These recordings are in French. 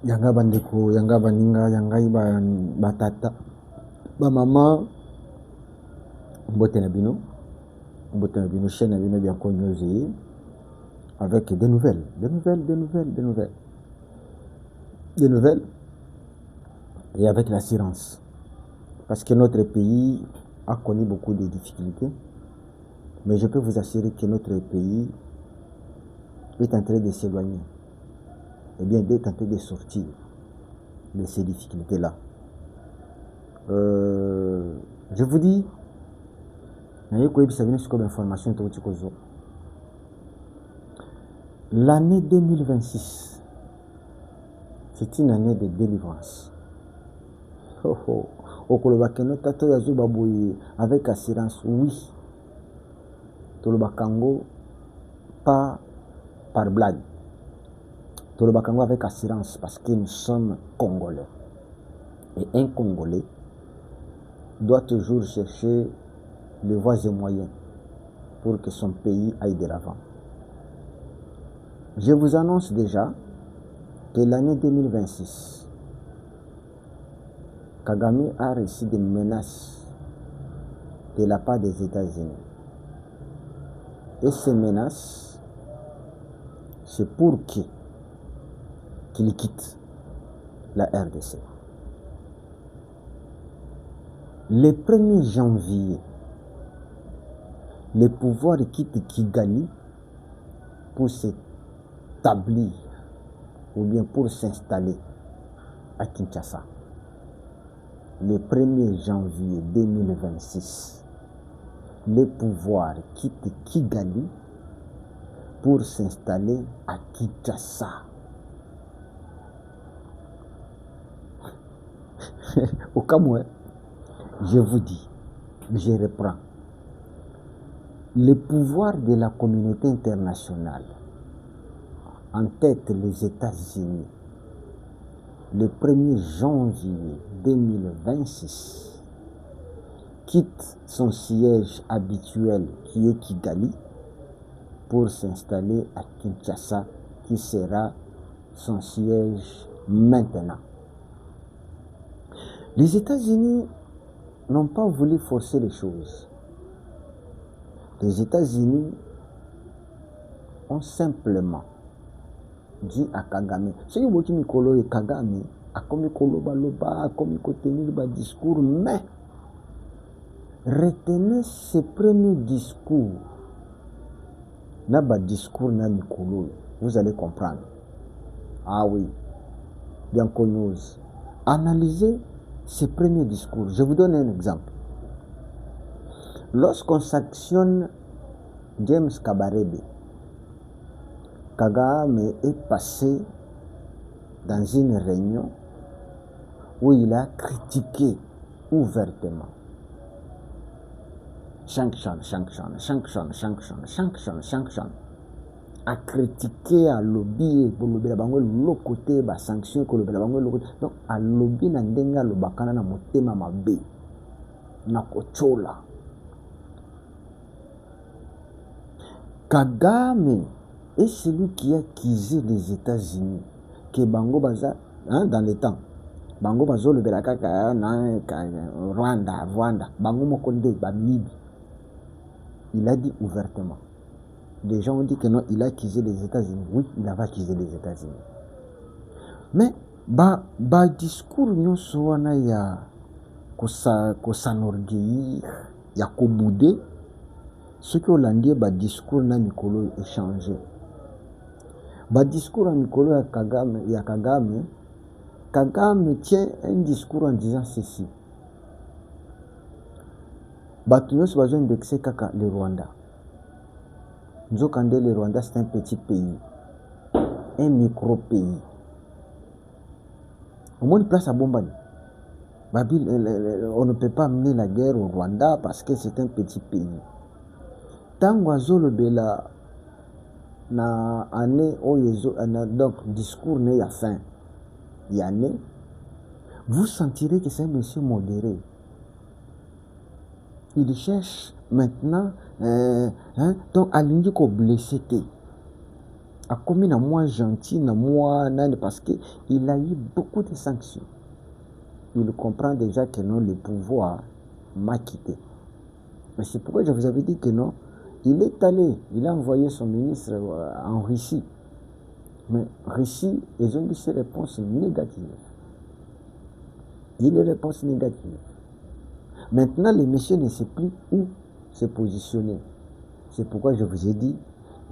Yanga bandeko, yanga baninga, yanga batata, ba maman, mbote na bino, chaîne na bino bien connue, avec des nouvelles, et avec l'assurance. Parce que notre pays a connu beaucoup de difficultés, mais je peux vous assurer que notre pays est en train de s'éloigner, et bien d'être en train de sortir de ces difficultés-là. Je vous dis, l'année 2026, c'est une année de délivrance. Avec assurance, oui. Tolobakango, pas par blague. Tolobakango avec assurance parce que nous sommes Congolais. Et un Congolais doit toujours chercher les voies et moyens pour que son pays aille de l'avant. Je vous annonce déjà que l'année 2026, Kagame a reçu des menaces de la part des États-Unis. Et ces menaces, c'est pour qu'il quitte la RDC. Le 1er janvier, le pouvoir quitte Kigali pour s'établir ou bien pour s'installer à Kinshasa. Le 1er janvier 2026, le pouvoir quitte Kigali pour s'installer à Kinshasa. Au Cameroun, je vous dis, je reprends. Le pouvoir de la communauté internationale, en tête les États-Unis, le 1er janvier 2026, quitte son siège habituel qui est Kigali pour s'installer à Kinshasa, qui sera son siège maintenant. Les États-Unis n'ont pas voulu forcer les choses. Les États-Unis ont simplement dit à Kagame, ce qui est Mikolo et Kagame, a comme Mikolo Baloba, a comme tenir le discours, mais retenez ce premier discours. N'a pas discours n'a Mikolo, vous allez comprendre. Ah oui, bien connu. Analysez ce premier discours. Je vous donne un exemple. Lorsqu'on sanctionne James Kabarebe, Kagame est passé dans une réunion où il a critiqué ouvertement. Sanction. A critiqué à lobby pour le côté ba sanction que le côté donc à lobby na ndenga lo bakana na motema mabe na kochola. Kagame est celui qui a accusé les États-Unis que Bango Baza, dans les temps, Bango Bazo le Belakaka, Rwanda, Bango Mokonde, Babib. Il a dit ouvertement. Des gens ont dit que non, il a accusé les États-Unis. Oui, il avait accusé les États-Unis. Mais, discours nous soana ya kosanorgueillir, ya kobouder. Ce que Hollandais, discours na Mikolo échangé. Discours à Mikolo ya Kagame tient un discours en disant ceci. Batunos besoin d'indexer kaka le Rwanda. Nzokande le Rwanda c'est un petit pays, un micro-pays. Au moins une place à Bombani. On ne peut pas mener la guerre au Rwanda parce que c'est un petit pays. Tango azolo bela na année oyezo donc discours ne ya fin yane, vous sentirez que c'est un monsieur modéré. Il cherche maintenant donc alingi ko blessé. a commis na moi gentil, na moi nani, parce qu'il a eu beaucoup de sanctions. Il comprend déjà que non, le pouvoir m'a quitté. Mais c'est pourquoi je vous avais dit que non, il est allé, il a envoyé son ministre en Russie. Mais Russie, ils ont dit des réponses négatives. Il a des réponses négatives. Maintenant, le monsieur ne sait plus où se positionner. C'est pourquoi je vous ai dit,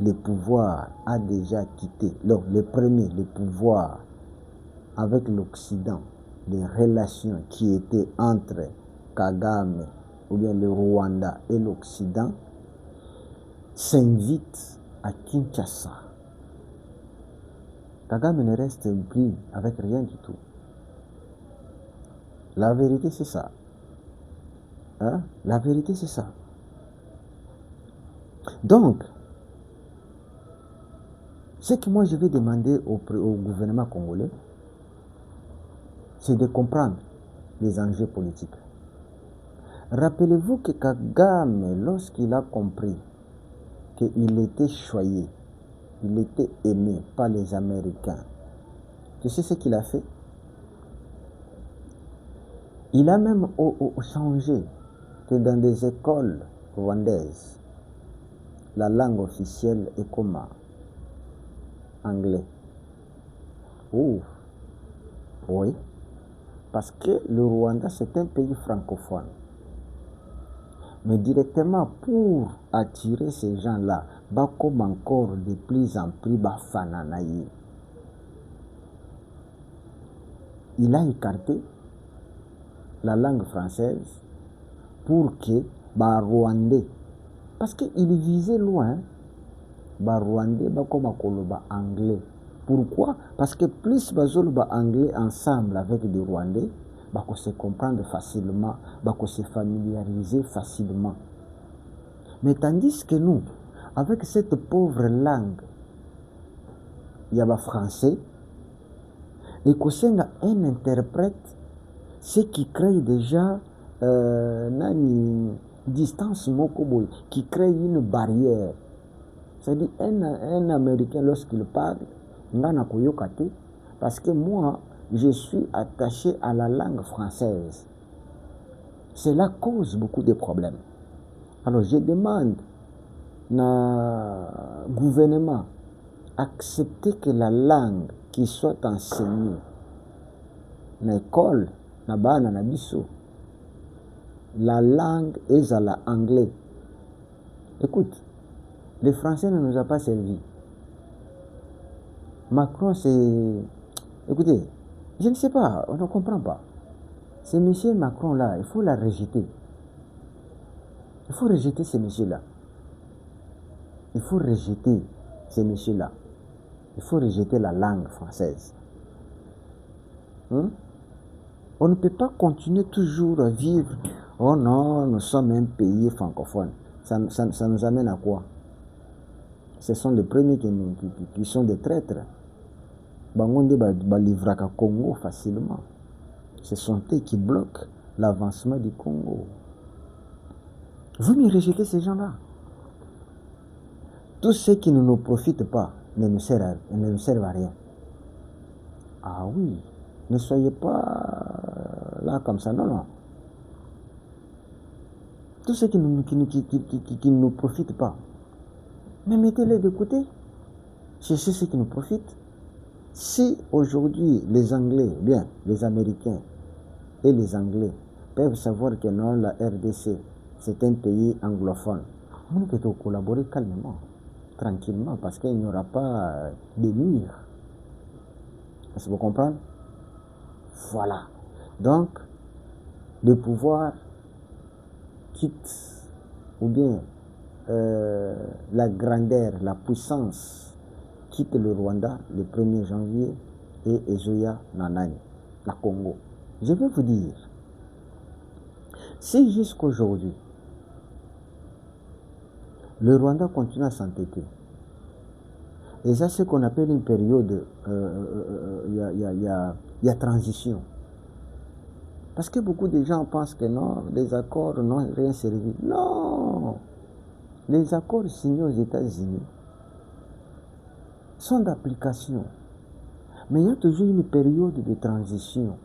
le pouvoir a déjà quitté. Donc, le premier, le pouvoir avec l'Occident, les relations qui étaient entre Kagame, ou bien le Rwanda et l'Occident, s'invitent à Kinshasa. Kagame ne reste plus avec rien du tout. La vérité, c'est ça. Hein? La vérité, c'est ça. Donc, ce que moi je vais demander au gouvernement congolais, c'est de comprendre les enjeux politiques. Rappelez-vous que Kagame, lorsqu'il a compris qu'il était choyé, il était aimé par les Américains, tu sais ce qu'il a fait? Il a même changé que dans des écoles rwandaises, la langue officielle est comment? Anglais. Oh, oui. Parce que le Rwanda, c'est un pays francophone. Mais directement, pour attirer ces gens-là, comme encore de plus en plus Bafananaï, il a écarté la langue française pour que Rwandais, parce qu'il visait loin, Rwandais, comme anglais. Pourquoi? Parce que plus bazoloba anglais ensemble avec des Rwandais, qu'on se comprendre facilement, qu'on se familiariser facilement. Mais tandis que nous, avec cette pauvre langue, il y a le français, et qu'on un interprète, ce qui crée déjà une distance qui crée une barrière. C'est-à-dire un Américain, lorsqu'il parle, parce que moi, je suis attaché à la langue française. Cela cause beaucoup de problèmes. Alors je demande au gouvernement accepter que la langue qui soit enseignée dans l'école, la langue est à l'anglais. Écoute, le français ne nous a pas servi. Macron, c'est... Écoutez, je ne sais pas, on ne comprend pas. Ce monsieur Macron-là, il faut la rejeter. Il faut rejeter ce monsieur-là. Il faut rejeter ce monsieur-là. Il faut rejeter la langue française. On ne peut pas continuer toujours à vivre. Oh non, nous sommes un pays francophone. Ça nous amène à quoi? Ce sont les premiers qui sont des traîtres. Bangonde livrent à Congo facilement. Ce sont eux qui bloquent l'avancement du Congo. Vous me rejetez ces gens-là. Tous ceux qui ne nous profitent pas ne nous servent à rien. Ah oui, ne soyez pas là comme ça, non. Tous ceux qui ne nous profitent pas, mais mettez-les de côté. Cherchez ceux qui nous profitent. Si aujourd'hui les Anglais, bien les Américains et les Anglais peuvent savoir que non, la RDC, c'est un pays anglophone, on peut collaborer calmement, tranquillement, parce qu'il n'y aura pas de murs. Est-ce que vous comprenez? Voilà. Donc, le pouvoir quitte, ou bien la grandeur, la puissance quitte le Rwanda le 1er janvier et Ezoya Nanani, la Congo. Je vais vous dire, si jusqu'aujourd'hui, le Rwanda continue à s'entêter, et ça c'est ce qu'on appelle une période, il y a transition. Parce que beaucoup de gens pensent que non, les accords n'ont rien servi. Non! Les accords signés aux États-Unis sont d'application. Mais il y a toujours une période de transition.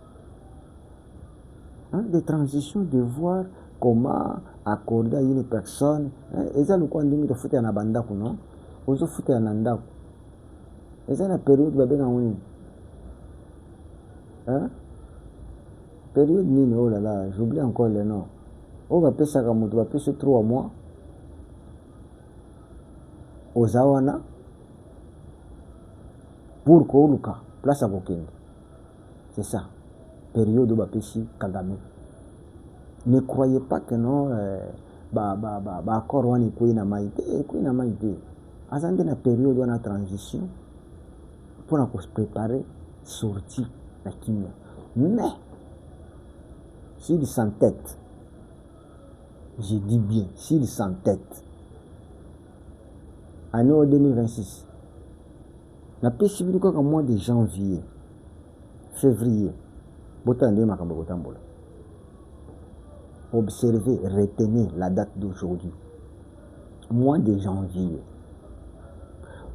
De transition, de voir comment accorder à une personne. Et ça, le quoi, on dit, il faut faire un abandon, non? Il faut faire un abandon. Et ça, la période, va bien en période nini, oh là là, j'oublie encore le nom. On va appeler ça comme on va appeler ce 3 mois. Aux Awana. Pour Koluka, place à Bokeng. C'est ça. Période où on va appeler Kagame. Ne croyez pas que non, accord on est quoi na maïté, Azande na période où on a transition pour se préparer sortir la Kimia. Mais s'il s'entête, je dis bien, s'il s'entête, année 2026, la possibilité qu'au mois de janvier, février, observez, retenez la date d'aujourd'hui. Mois de janvier,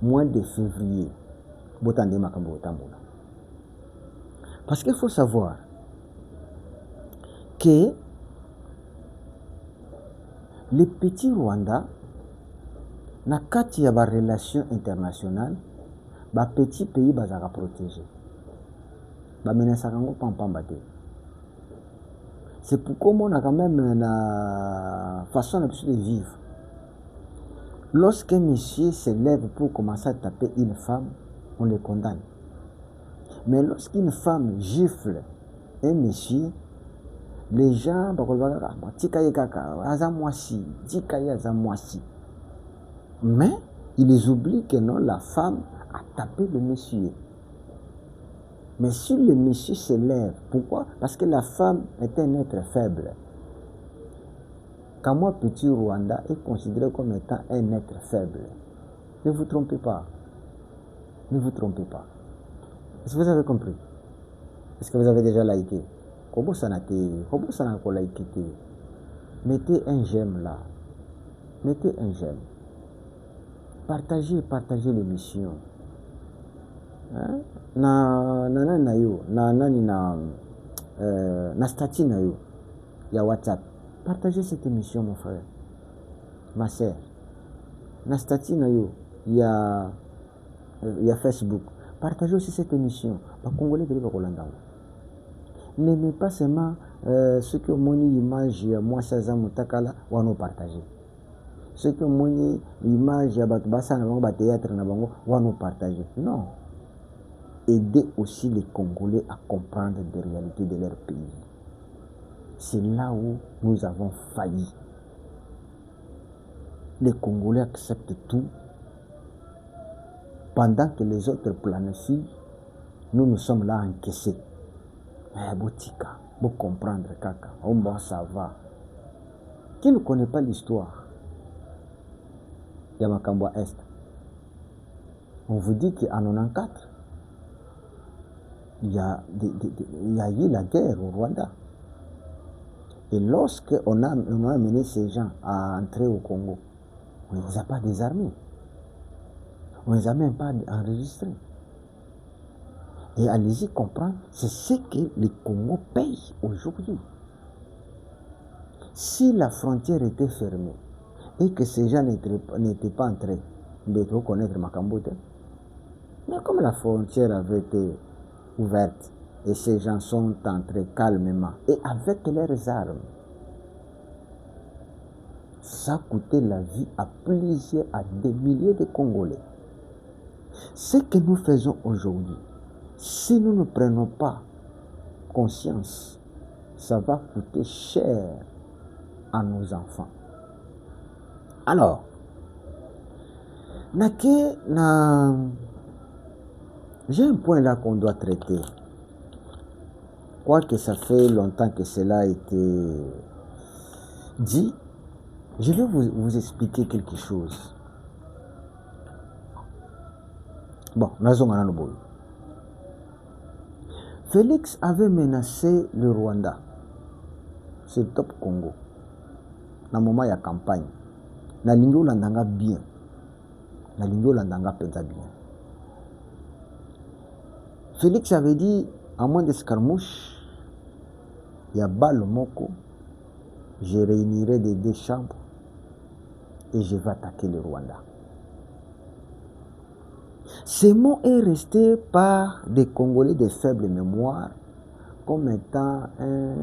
mois de février, parce qu'il faut savoir que les petits Rwanda, na kati ya ba relation internationale, ba petit pays bazaka protégé. Ba menesa kango pampamba te. C'est pourquoi on a quand même la façon de vivre. Lorsqu'un monsieur se lève pour commencer à taper une femme, on le condamne. Mais lorsqu'une femme gifle un monsieur, les gens mais ils oublient que non, la femme a tapé le monsieur. Mais si le monsieur se lève, pourquoi? Parce que la femme est un être faible. Quand moi, petit Rwanda est considéré comme étant un être faible. Ne vous trompez pas. Ne vous trompez pas. Est-ce que vous avez compris? Est-ce que vous avez déjà liké? Comment ça n'a pas liké? Mettez un j'aime là. Mettez un j'aime. Partagez l'émission. Na statut na yo. Il y a WhatsApp. Partagez cette émission, mon frère, ma soeur. Na statut na yo. Il y a Facebook. Partagez aussi cette émission. Les Congolais de l'Holanda. N'aimez pas seulement ceux qui ont mon image, moi, Shazam Mutakala, ou à nous partager. Ceux qui ont mon image, théâtre, ou à nous partager. Non. Aidez aussi les Congolais à comprendre les réalités de leur pays. C'est là où nous avons failli. Les Congolais acceptent tout. Pendant que les autres planifient, nous sommes là encaissés. Botika, pour comprendre, kaka, bon, ça va. Qui ne connaît pas l'histoire? Yamakambwa Est. On vous dit qu'en 94, il y a eu la guerre au Rwanda. Et lorsque on a amené ces gens à entrer au Congo, on ne les a pas désarmés. On ne les a même pas enregistrés. Et allez-y comprendre, c'est ce que le Congo paye aujourd'hui. Si la frontière était fermée et que ces gens n'étaient pas entrés, on devait reconnaître Makambote. Mais comme la frontière avait été ouverte et ces gens sont entrés calmement et avec leurs armes, ça a coûté la vie à des milliers de Congolais. Ce que nous faisons aujourd'hui, si nous ne prenons pas conscience, ça va coûter cher à nos enfants. Alors, j'ai un point là qu'on doit traiter. Quoique ça fait longtemps que cela a été dit, je vais vous expliquer quelque chose. Bon, Félix avait menacé le Rwanda. C'est le top Congo. Dans le moment, il y a campagne. Na lingo landanga bien. Na lingo landanga peza bien. Félix avait dit, à moins d'escarmouche, il y a balle moko, je réunirai des deux chambres et je vais attaquer le Rwanda. Ce mot est resté par des Congolais de faible mémoire comme étant un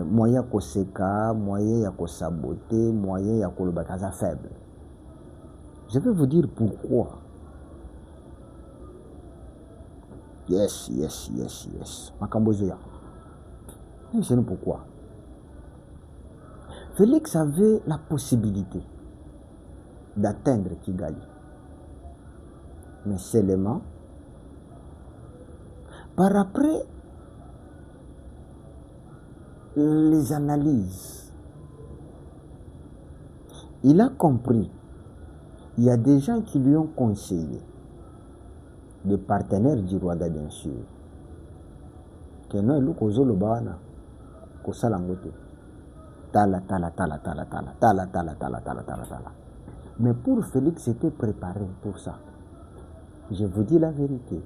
moyen koseka, moyen ya saboter, moyen ya kolobakaza faible. Je vais vous dire pourquoi. Yes. Makambozoya. Je sais pourquoi. Félix avait la possibilité d'atteindre Kigali. Mais seulement, par après les analyses, il a compris, il y a des gens qui lui ont conseillé, des partenaires du Rwanda bien sûr, que non, il y a le bana, que ça l'a moté. Tala. Mais pour Félix, c'était préparé pour ça. Je vous dis la vérité.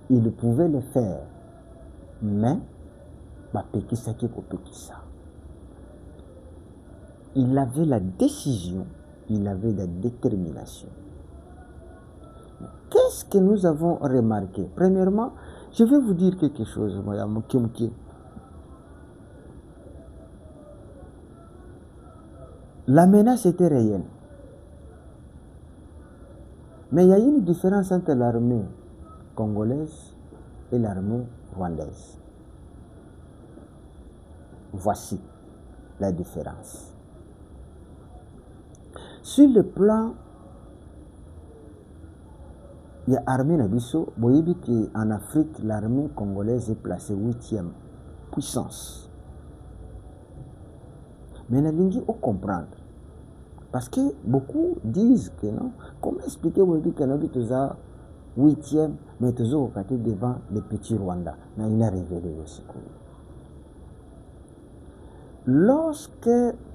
Il pouvait le faire, mais il avait la décision, il avait la détermination. Qu'est-ce que nous avons remarqué? Premièrement, je vais vous dire quelque chose. La menace était réelle. Mais il y a une différence entre l'armée congolaise et l'armée rwandaise. Voici la différence. Sur le plan, il y a l'armée Nabiso, en Afrique, l'armée congolaise est placée 8e puissance. Mais Nalingi, on comprendre. Parce que beaucoup disent que non. Comment expliquer que nous sommes 8e, mais nous sommes devant le petit Rwanda. Mais il a révélé aussi. Lorsque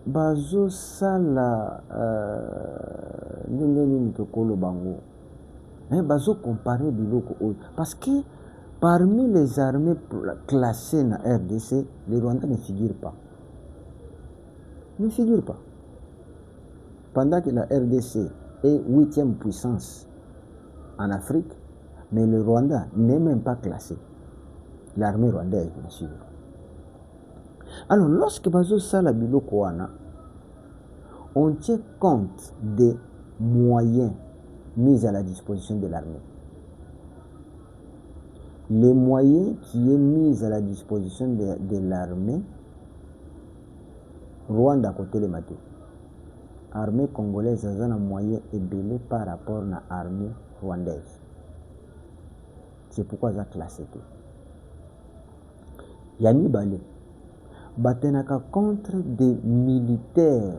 Bazo Sala Bazo comparé biloko, parce que parmi les armées classées dans RDC, les Rwandais ne figurent pas. Ne figurent pas. Pendant que la RDC est 8e puissance en Afrique, mais le Rwanda n'est même pas classé. L'armée rwandaise, bien sûr. Alors, lorsque Bazo Sala biloko wana, on tient compte des moyens mis à la disposition de l'armée. Les moyens qui est mis à la disposition de l'armée, Rwanda côté les matés. L'armée congolaise a un moyen ébélé par rapport à l'armée rwandaise. C'est pourquoi ça a classé. Yani Balé, batenaka contre des militaires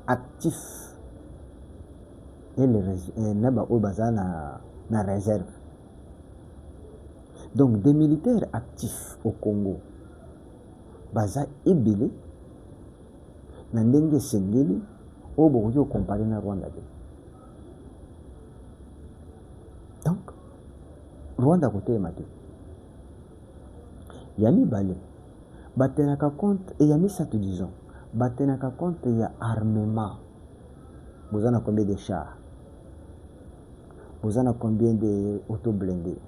actifs et les na réserve. Donc des militaires actifs au Congo, baza ébélé, na ndenge sengeli, au Bourdieu comparé na Rwanda. Donc, Rwanda côté maté. Yami Balé, batenaka compte, et yami ça te disons, batenaka compte, il y a armement. Vous en avez combien de chars? Vous en avez combien d'auto-blindés?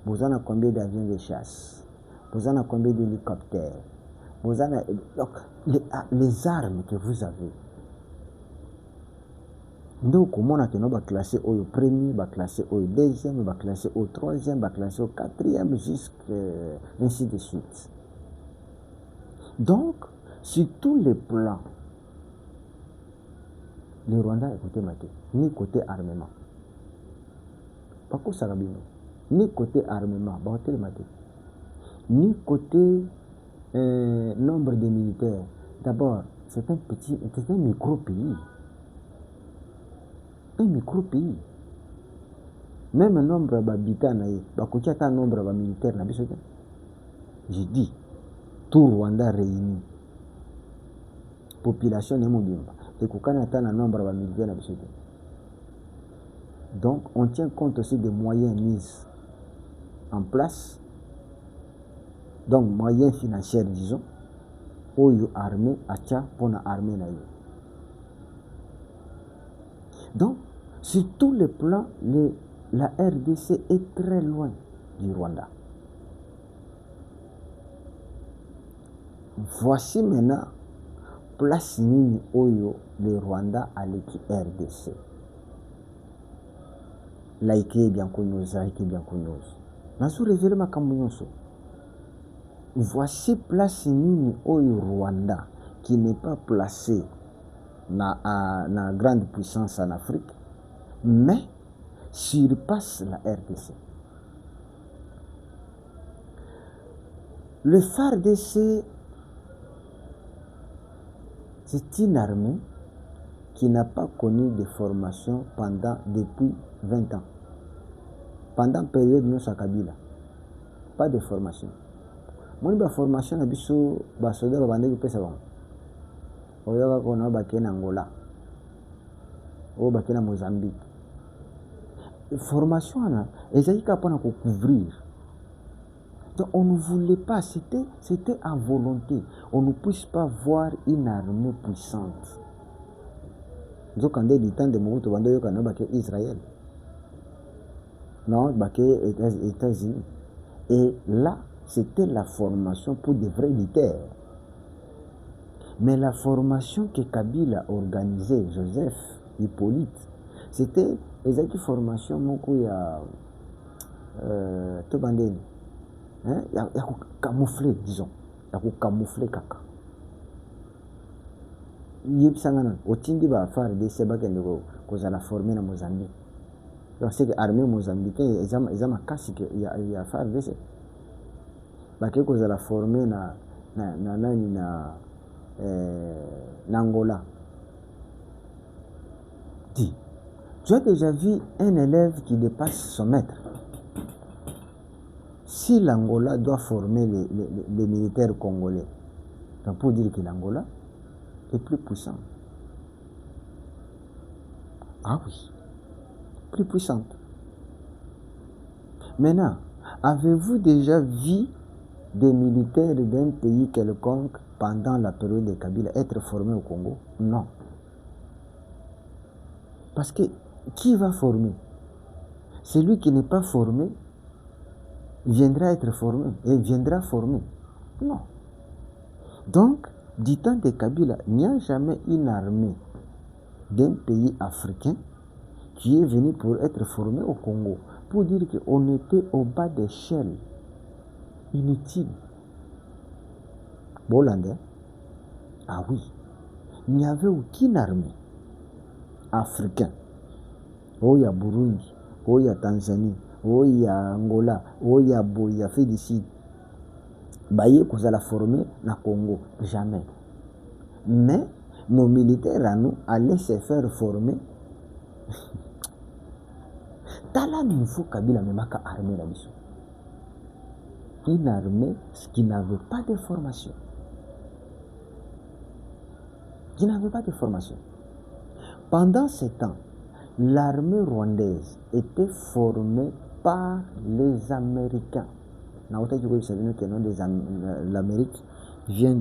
Vous en avez combien d'avions de chasse? Vous en avez combien d'hélicoptères? Vous en avez... Donc, les armes que vous avez. Donc, comment on va classer au premier, va classer au deuxième, va classer au troisième, va classer au quatrième, ainsi de suite. Donc, sur tous les plans, le Rwanda est côté maté, ni côté armement. Pas que ça ni côté armement, ni côté nombre de militaires. D'abord, c'est un micro-pays. Un micro-pays. Même un nombre d'habitants, un nombre de militaires. Je dis, tout Rwanda réuni. Population n'est pas et qu'on a un nombre de militaires. Donc, on tient compte aussi des moyens mis en place, donc moyens financiers, disons, oyo armée atia pour la armée na yo. Donc, sur tous les plans, la RDC est très loin du Rwanda. Voici maintenant place nini oyo le Rwanda a l'équipe RDC. Laïké bien connu, laïké bien connu. Nasu révélé ma kamuyonso. Voici place nini oyo Rwanda qui n'est pas placé na grande puissance en Afrique, mais surpasse la RDC. Le FARDC, c'est une armée qui n'a pas connu de formation depuis 20 ans. Pendant la période de Kabila, pas de formation. Moi, la formation, je suis un soldat qui est pesa bon. Oyoka kona bakena Angola. O bakena Mozambique. Formation là, ezali kapana ko couvrir. Donc on ne voulait pas, c'était à volonté. On ne puisse pas voir une armée puissante. Donc quand il temps de Mobutu bando yoka no baké Israël. Non, baké États-Unis. Et là, c'était la formation pour des vrais militaires. Mais la formation que Kabila organisait, Joseph, Hippolyte, c'était une formation moko ya tobandeni. Hein? Il y a camoufler, disons. Il y a camoufler kaka. Yeb sangana, otindi ba faire des sebakende ko za la former na Mozambique. Donc c'est que l'armée mozambicaine, ils ont cassé que il y a faire des baké ko za la former na Angola. Dis, tu as déjà vu un élève qui dépasse son maître? Si l'Angola doit former les militaires congolais, donc pour dire que l'Angola est plus puissant. Ah oui, plus puissante. Maintenant, avez-vous déjà vu des militaires d'un pays quelconque pendant la période de Kabila être formés au Congo? Non. Parce que qui va former? Celui qui n'est pas formé viendra être formé et viendra former. Non. Donc, du temps de Kabila, il n'y a jamais une armée d'un pays africain qui est venu pour être formé au Congo. Pour dire qu'on était au bas d'échelle. Inutile. Bollandais? Ah oui. Il n'y avait aucune armée africaine. Oh, il y a Burundi. Oh, il y a Tanzanie. Oh, il y a Angola. Oh, il y a Boya, fait d'ici. Baye, qu'on a formé na Congo. Jamais. Mais nos militaires à nous allaient se faire former. Tala nouveau Kabila memaka armée la mission. Une armée qui n'avait pas de formation. Qui n'avait pas de formation. Pendant ce temps, l'armée rwandaise était formée par les Américains. L'Amérique vient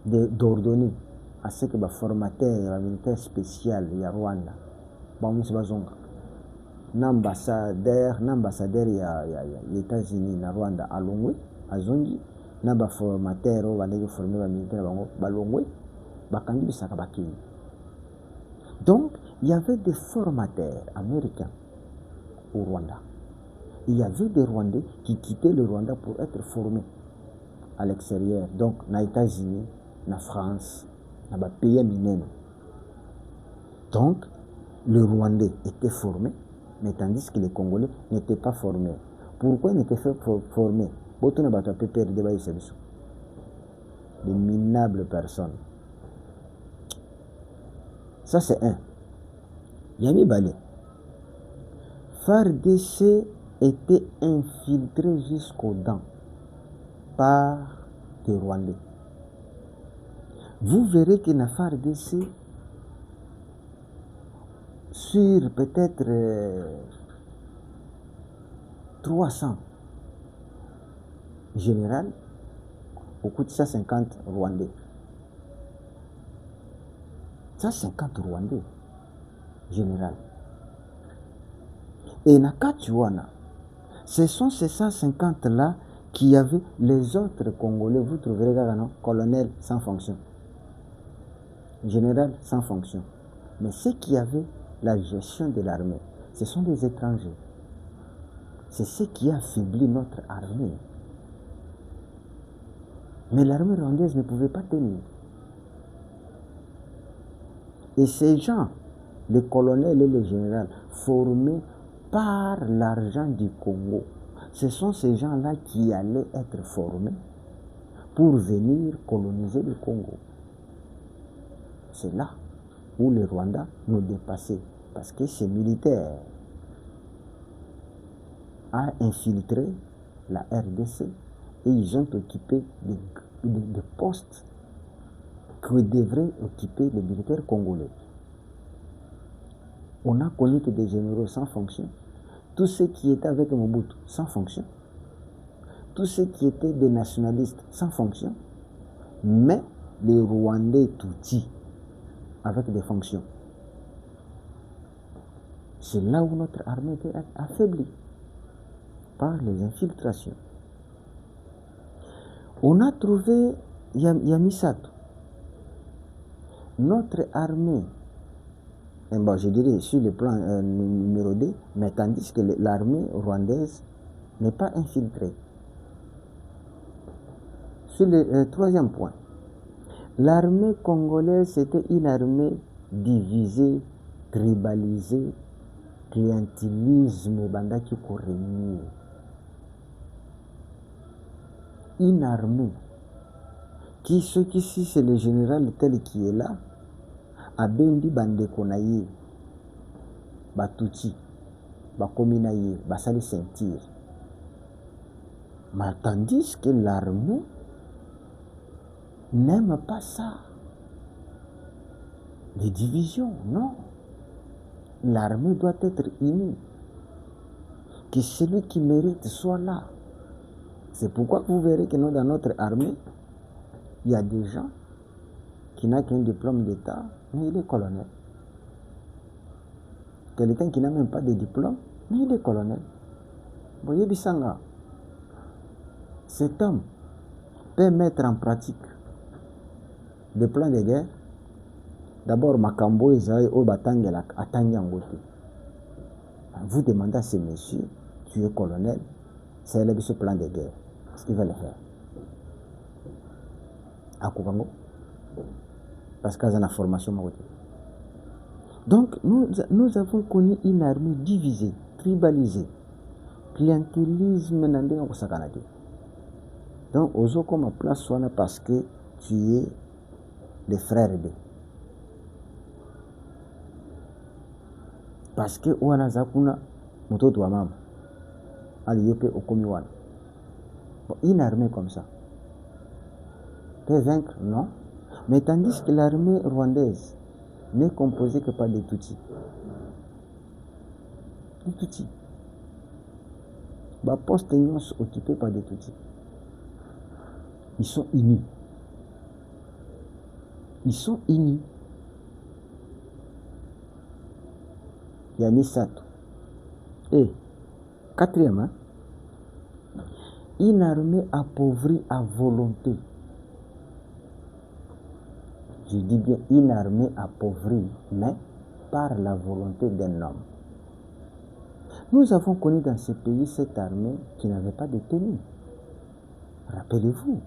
d'ordonner à ce que le formateur militaire spécial il y a Rwanda. L'ambassadeur il y a les États-Unis na Rwanda à Longwe, à Zongi, na formateur ou les formés militaires à Longwe, bakangi bisaka bakini. Donc, il y avait des formateurs américains au Rwanda. Il y avait des Rwandais qui quittaient le Rwanda pour être formés à l'extérieur. Donc, aux États-Unis, en France, dans les pays mineurs. Donc, le Rwandais était formé, mais tandis que les Congolais n'étaient pas formés. Pourquoi ils n'étaient pas formés? Des minables personnes. Ça, c'est un. Yami Balé. FARDC était infiltré jusqu'aux dents par des Rwandais. Vous verrez que la FARDC, sur peut-être 300 généraux, au coût de 150 Rwandais. 150 Rwandais général. Et Nakatuana, ce sont ces 150 là qui avaient les autres Congolais. Vous trouverez non, colonel sans fonction, général sans fonction. Mais ceux qui avaient la gestion de l'armée, ce sont des étrangers. C'est ce qui a affaibli notre armée. Mais l'armée rwandaise ne pouvait pas tenir. Et ces gens, les colonels et les généraux, formés par l'argent du Congo, ce sont ces gens-là qui allaient être formés pour venir coloniser le Congo. C'est là où les Rwandais nous dépassaient. Parce que ces militaires ont infiltré la RDC et ils ont occupé des postes que devraient occuper les militaires congolais. On a connu que des généraux sans fonction, tous ceux qui étaient avec Mobutu sans fonction, tous ceux qui étaient des nationalistes sans fonction, mais les Rwandais Tutsis avec des fonctions. C'est là où notre armée était affaiblie par les infiltrations. On a trouvé Yamisato. Notre armée, bon, je dirais sur le plan numéro 2, mais tandis que l'armée rwandaise n'est pas infiltrée. Sur le troisième point, l'armée congolaise c'était une armée divisée, tribalisée, clientélisme bandaki korenye. Une armée qui, ce qui si c'est le général tel qui est là, abendi bandeko na ye, batuti, bakomi na ye, basali sentir. Mais tandis que l'armée n'aime pas ça. Les divisions, non. L'armée doit être unie. Que celui qui mérite soit là. C'est pourquoi vous verrez que nous, dans notre armée, il y a des gens qui n'ont qu'un diplôme d'État, mais il est colonel. Quelqu'un qui n'a même pas de diplôme, mais il est colonel. Voyez Bissanga, cet homme peut mettre en pratique des plans de guerre. D'abord, Makambo Ezaï Obatangela Atanyangote. Vous demandez à ce monsieur, tu es colonel, c'est ce plan de guerre. Qu'est-ce qu'il va le faire? À Koubango? Parce qu'il y a une formation. Donc, nous avons connu une armée divisée, tribalisée. Clientélisme n'a pas de sakanade. Donc, ozo comme place soit parce que tu es le frère de. Parce que wana zakuna mutoto wa mama aliyepe okomi wana. Une armée comme ça peut vaincre, non. Mais tandis que l'armée rwandaise n'est composée que par des Tutsis. Des Tutsis. Bah, poste occupé par des Tutsis. Ils sont unis. Ils sont unis. Il y a Misato. Et, quatrièmement, une armée appauvrie à volonté. Je dis bien une armée appauvrie, mais par la volonté d'un homme. Nous avons connu dans ce pays cette armée qui n'avait pas de tenue. Rappelez-vous.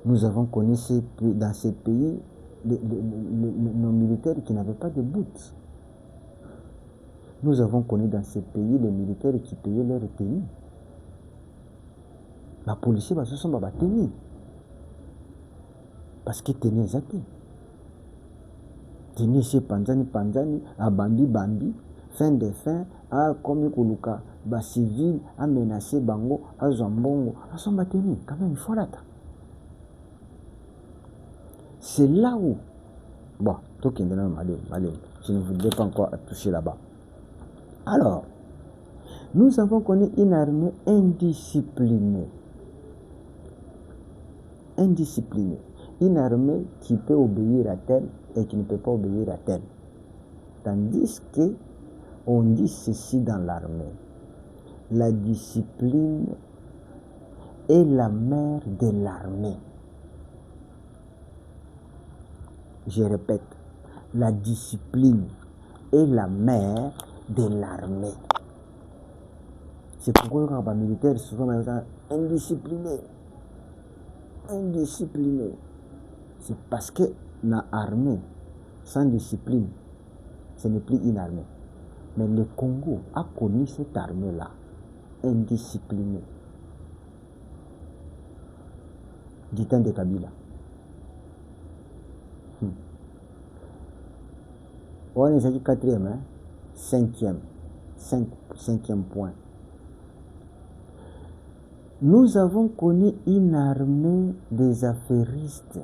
Nous avons connu dans ce pays nos militaires qui n'avaient pas de boots. Nous avons connu dans ce pays les militaires qui payaient leur tenue. La police va se sentir tenue. Parce que tenue zaki. Tenue c'est panzani, à bambi, fin de fin, à komi kuluka, ba civil, à menacer bango, à zambongo, à son tenue. Quand même, il faut l'attendre. C'est là où, bon, je ne voudrais pas encore toucher là-bas. Alors, nous avons connu une armée indisciplinée. Indisciplinée. Une armée qui peut obéir à tel et qui ne peut pas obéir à tel. Tandis que on dit ceci dans l'armée. La discipline est la mère de l'armée. Je répète, la discipline est la mère de l'armée. C'est pourquoi les militaires souvent indisciplinés. Indisciplinés. C'est parce que l'armée, sans discipline, ce n'est plus une armée. Mais le Congo a connu cette armée-là, indisciplinée, du temps de Kabila. On est à 4e, 5e point. Nous avons connu une armée des affairistes.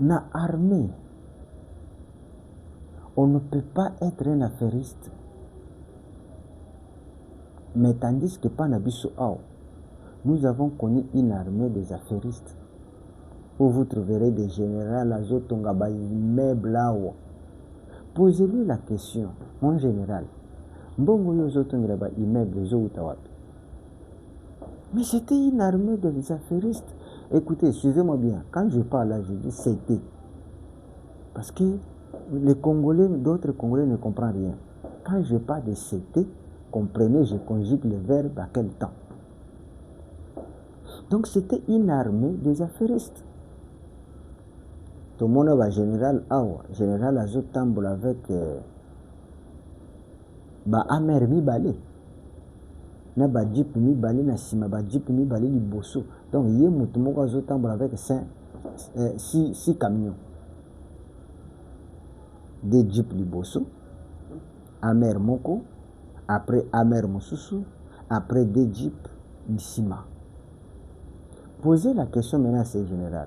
Na armée, on ne peut pas être un affairiste. Mais tandis que Panabiso Ao, nous avons connu une armée des affairistes. Où vous trouverez des généraux Azotongaba immeubles là-haut. Posez-lui la question, mon général. Mais c'était une armée des affairistes. Écoutez, suivez-moi bien. Quand je parle là, je dis c'était. Parce que les Congolais, d'autres Congolais ne comprennent rien. Quand je parle de c'était, comprenez, je conjugue le verbe à quel temps. Donc c'était une armée des affairistes. Tout le monde va général Awa. Général Azo Tamboul avec Amer Mibale. Na ba Jeep Mibale, na Sima ba Jeep Mibale Liboso. Donc il y a un Azo Tamboul avec 6 camions. Des Jeep Liboso. Amer Moko. Après Amer Mosusu. Après des Jeep Sima. Posez la question maintenant à ce général.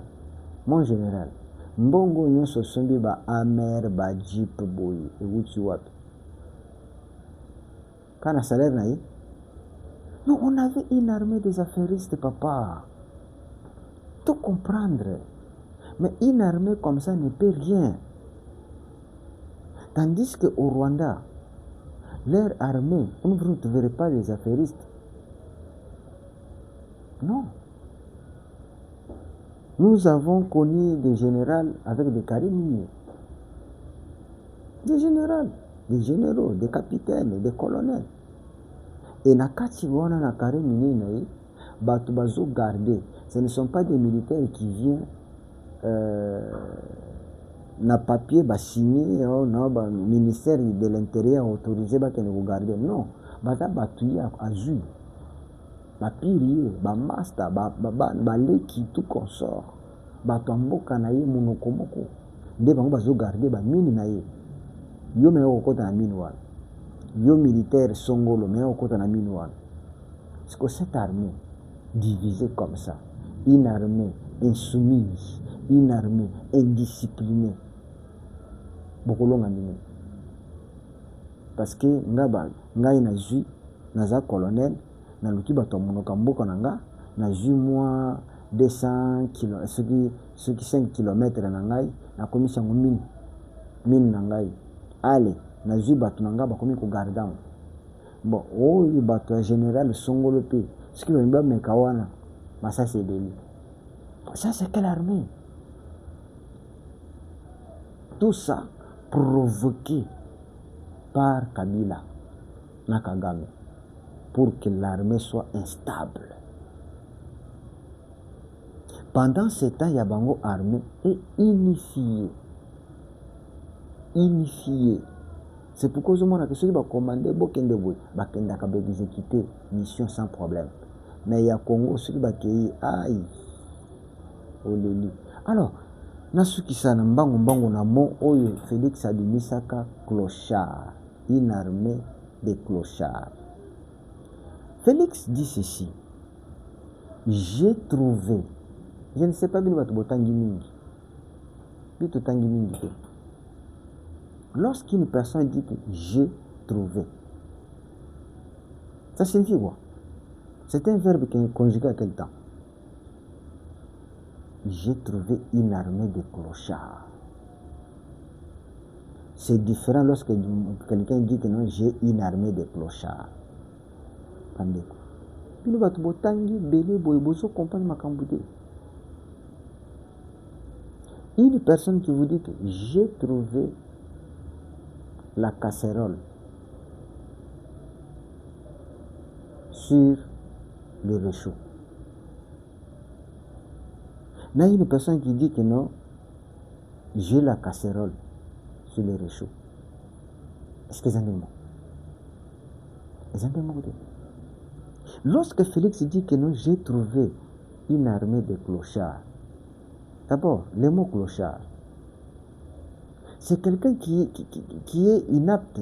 Mon général. Mbongo nyonso sombi ba amer ba jeep boy et wuti wapi kana salaire na. Non, on avait une armée des affairistes, papa. Tout comprendre. Mais une armée comme ça ne peut rien. Tandis qu'au Rwanda, leur armée, vous ne verrez pas les affairistes. Non. Nous avons connu des généraux avec des carabiniers. Des généraux, des capitaines, des colonels. Et nakati wana na carabinier naï, batubazo gardé. Ce ne sont pas des militaires qui viennent na papier signé au ministère de l'Intérieur autorisé ba vous garder. Non, bata batuye azul. Bapirier, master, leki tout consort. Batamboka na ye monokomoko. Nde bango bazo garder mine na ye. Yo me okota na mine wana. Yo militaire songolo me okota na mine wana. C'est que cette armée divisée comme ça, une armée insoumise, une armée indisciplinée. Bokolonga mine. Parce que ngai na ju naza colonel na luki bato monoka mboka nanga na ju moi 200 km ceux qui 5 km na ngai na komisa mine na ngai ale na ju bato nanga bakomi ko garder. Bon oyo bato général songolo pe ce qui va me kawana ça c'est délit. Ça c'est quelle armée? Tout ça provoqué par Kabila na Kagame pour que l'armée soit instable. Pendant ce temps, Yabango armée est unifiée. C'est pourquoi je m'en ai dit que commander Bokende Boy, Bakenda Kabe exécuter mission sans problème. Mais il y a Congo ceux qui aïe. Alors, nasuki sana mbango na mo oyo Félix Adimisaka clochard, une armée de clochards. Félix dit ceci. J'ai trouvé, je ne sais pas bien votre botangi mingi. Lorsqu'une personne dit que j'ai trouvé, ça signifie quoi? C'est un verbe qui est conjugué à quel temps? J'ai trouvé une armée de clochards. C'est différent lorsque quelqu'un dit que non, j'ai une armée de clochards. Une personne qui vous dit que j'ai trouvé la casserole sur le réchaud. Il y a une personne qui dit que non, j'ai la casserole sur le réchaud. Est-ce que vous entendez? Lorsque Félix dit que non, j'ai trouvé une armée de clochards. D'abord, le mot clochard, c'est quelqu'un qui est inapte.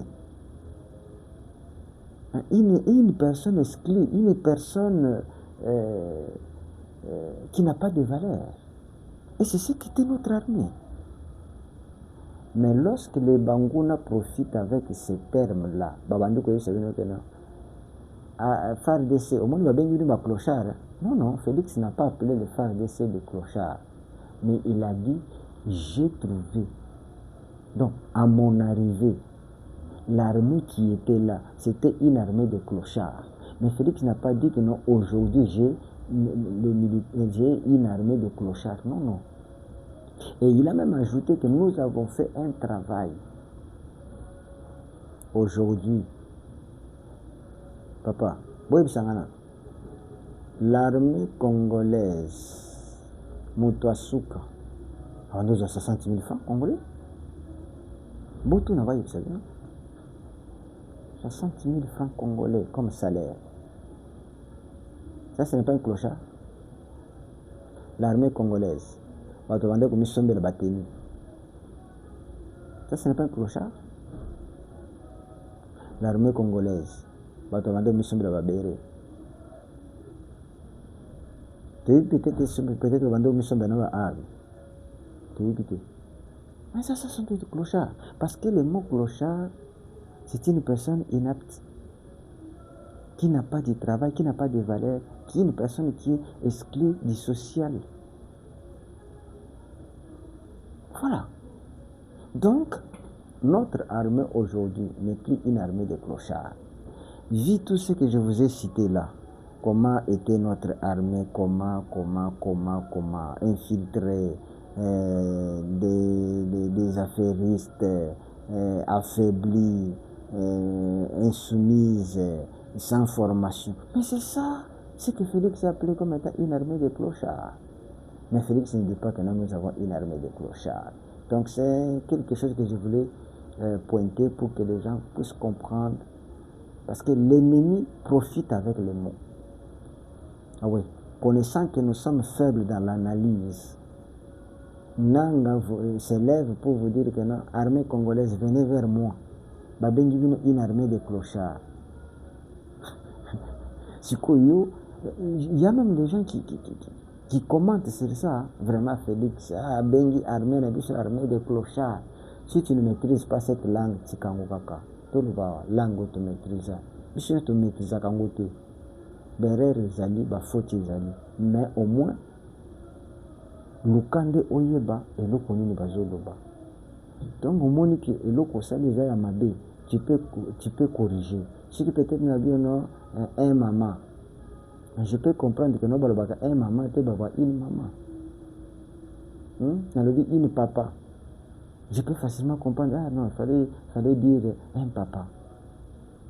Une personne exclue, une personne qui n'a pas de valeur. Et c'est ce qui était notre armée. Mais lorsque les Bangouna profitent avec ces termes-là, FARDC, au moins il va bien dire clochard. Non, Félix n'a pas appelé le FARDC de clochard. Mais il a dit, j'ai trouvé. Donc, à mon arrivée, l'armée qui était là, c'était une armée de clochards. Mais Félix n'a pas dit que non, aujourd'hui j'ai une armée de clochards. Non. Et il a même ajouté que nous avons fait un travail. Aujourd'hui, papa, l'armée congolaise, Moutouasuka, on nous a 60 000 francs congolais. Beaucoup n'a pas eu ça. 60 000 francs congolais comme salaire. Ça, ce n'est pas un clochard. L'armée congolaise. Ça, ce n'est pas un clochard. L'armée congolaise. Mais ça sont des clochards. Parce que le mot clochard, c'est une personne inapte, qui n'a pas de travail, qui n'a pas de valeur, qui est une personne qui est exclue du social. Voilà. Donc, notre armée aujourd'hui n'est plus une armée de clochards. Vu tout ce que je vous ai cité là, comment était notre armée, comment infiltrer des affairistes affaiblis, insoumises, sans formation. Mais c'est ça, ce que Félix a appelé comme étant une armée de clochards. Mais Félix ne dit pas que nous avons une armée de clochards. Donc c'est quelque chose que je voulais pointer pour que les gens puissent comprendre. Parce que l'ennemi profite avec les mots. Ah oui, connaissant que nous sommes faibles dans l'analyse, Nanga s'élève pour vous dire que non, armée congolaise, venez vers moi. Une armée de clochards. Il y a même des gens qui commentent sur ça. Vraiment, Félix, Bengi armée, armée de clochards. Si tu ne maîtrises pas cette langue, tu kangokaka. Tout le langue tu maîtrises. Si tu maîtrises kangote, berer zali, faute zali. Mais au moins, lukande oyeba et l'okonini bazoloba. Donc, au moins que l'oko sali ya mabe, tu peux corriger. Si tu peut-être n'a bien un maman, je peux comprendre que nous avons un maman, tu vas une maman. On a dit une papa. Je peux facilement comprendre, ah non, il fallait dire un papa.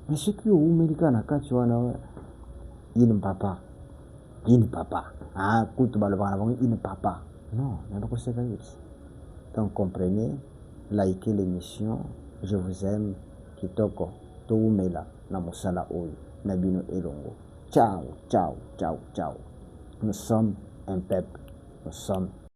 Mais ce qui est au Américain, tu vois, une papa. Ah, une papa. Non, il n'y a pas de ça. Donc, comprenez, likez l'émission, je vous aime, kitoko, toumela, namosala oyo, nabino elongo. Ciao. Nous sommes un peuple, nous sommes